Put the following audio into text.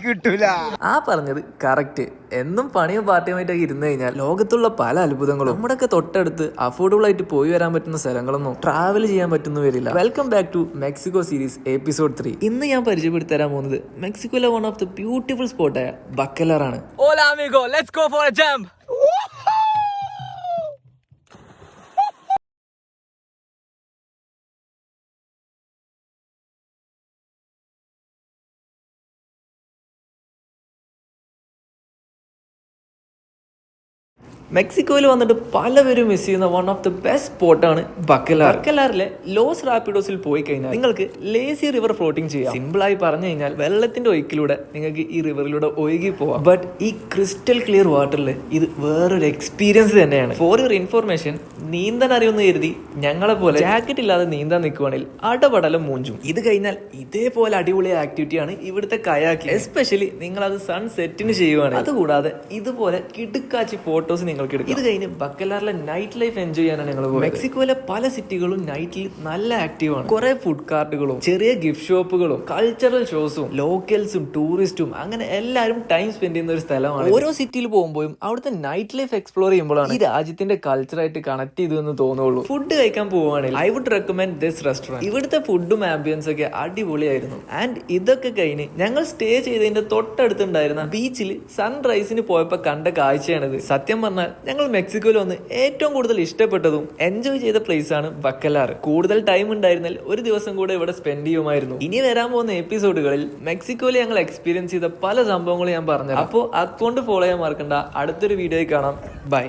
കിട്ടൂല. ആ പറഞ്ഞത് കറക്റ്റ്. എന്നും പണിയും പാർട്ടിയുമായിട്ടൊക്കെ ഇരുന്ന് കഴിഞ്ഞാൽ ലോകത്തുള്ള പല അത്ഭുതങ്ങളും നമ്മുടെയൊക്കെ തൊട്ടടുത്ത് അഫോർഡബിൾ ആയിട്ട് പോയി വരാൻ പറ്റുന്ന സ്ഥലങ്ങളൊന്നും ട്രാവൽ ചെയ്യാൻ പറ്റുന്ന വരില്ല. Welcome back to Mexico series episode 3. ഇന്ന് ഞാൻ പരിചയപ്പെടുത്തി തരാൻ പോകുന്നത് മെക്സിക്കോയിലെ വൺ ഓഫ് ദ ബ്യൂട്ടിഫുൾ സ്പോട്ടായ ബക്കലാർ ആണ്. Hola amigo, let's go for a jump. മെക്സിക്കോയിൽ വന്നിട്ട് പലവരും മിസ് ചെയ്യുന്ന വൺ ഓഫ് ദ ബെസ്റ്റ് സ്പോട്ടാണ് ബക്കലാർ. ബക്കലാറിലെ ലോസ് റാപ്പിഡോസിൽ പോയി കഴിഞ്ഞാൽ നിങ്ങൾക്ക് ലേസി റിവർ ഫ്ലോട്ടിംഗ് ചെയ്യാം. സിമ്പിളായി പറഞ്ഞു കഴിഞ്ഞാൽ വെള്ളത്തിന്റെ ഒഴുക്കിലൂടെ നിങ്ങൾക്ക് ഈ റിവറിലൂടെ ഒഴുകി പോവാം. ബട്ട് ഈ ക്രിസ്റ്റൽ ക്ലിയർ വാട്ടറിൽ ഇത് വേറൊരു എക്സ്പീരിയൻസ് തന്നെയാണ്. ഫോർ യുവർ ഇൻഫോർമേഷൻ, നീന്താൻ അറിയുമെന്ന് കരുതി ഞങ്ങളെ പോലെ ജാക്കറ്റ് ഇല്ലാതെ നീന്താൻ നിൽക്കുവാണെങ്കിൽ അടപടലം മൂഞ്ചും. ഇത് കഴിഞ്ഞാൽ ഇതേപോലെ അടിപൊളി ആക്ടിവിറ്റിയാണ് ഇവിടുത്തെ കയാക്കിംഗ്. എസ്പെഷ്യലി നിങ്ങൾ അത് സൺസെറ്റിന് ചെയ്യുവാണ്. അതുകൂടാതെ ഇതുപോലെ കിടുക്കാച്ചി ഫോട്ടോസ് നിങ്ങൾക്ക് എടുക്കാം. ഇത് കഴിഞ്ഞ് ബക്കലാറിലെ നൈറ്റ് ലൈഫ് എൻജോയ് ചെയ്യാനാണ് ഞങ്ങൾ പോയത്. മെക്സിക്കോയിലെ പല സിറ്റികളും നൈറ്റിൽ നല്ല ആക്റ്റീവ് ആണ്. കുറെ ഫുഡ് കാർട്ടുകളും ചെറിയ ഗിഫ്റ്റ് ഷോപ്പുകളും കൾച്ചറൽ ഷോസും ലോക്കൽസും ടൂറിസ്റ്റും അങ്ങനെ എല്ലാവരും ടൈം സ്പെൻഡ് ചെയ്യുന്ന ഒരു സ്ഥലമാണ്. ഓരോ സിറ്റിയിൽ പോകുമ്പോഴും അവിടുത്തെ നൈറ്റ് ലൈഫ് എക്സ്പ്ലോർ ചെയ്യുമ്പോഴാണ് ഈ രാജ്യത്തിന്റെ കൾച്ചറായിട്ട് കണക്ട് ചെയ്തു എന്ന് തോന്നുള്ളൂ. ഫുഡ് കഴിക്കാൻ പോവുകയാണെങ്കിൽ I would recommend this restaurant. ഇവിടുത്തെ ഫുഡും ആംബിയൻസ് ഒക്കെ അടിപൊളിയായിരുന്നു. ആൻഡ് ഇതൊക്കെ കഴിഞ്ഞ് ഞങ്ങൾ സ്റ്റേ ചെയ്തതിന്റെ തൊട്ടടുത്തുണ്ടായിരുന്ന ബീച്ചിൽ സൺറൈസിന് പോയപ്പോൾ കണ്ട കാഴ്ചയാണിത്. സത്യം പറഞ്ഞാൽ ഞങ്ങൾ മെക്സിക്കോയിൽ വന്ന് ഏറ്റവും കൂടുതൽ ഇഷ്ടപ്പെട്ടതും എൻജോയ് ചെയ്ത പ്ലേസ് ആണ് ബക്കലാർ. കൂടുതൽ ടൈം ഉണ്ടായിരുന്നാൽ ഒരു ദിവസം കൂടെ ഇവിടെ സ്പെൻഡ് ചെയ്യുമായിരുന്നു. ഇനി വരാൻ പോകുന്ന എപ്പിസോഡുകളിൽ മെക്സിക്കോയിൽ ഞങ്ങൾ എക്സ്പീരിയൻസ് ചെയ്ത പല സംഭവങ്ങളും ഞാൻ പറഞ്ഞു. അപ്പോൾ അക്കൗണ്ട് ഫോളോ ചെയ്യാൻ മറക്കണ്ട. അടുത്തൊരു വീഡിയോയിൽ കാണാം. ബൈ.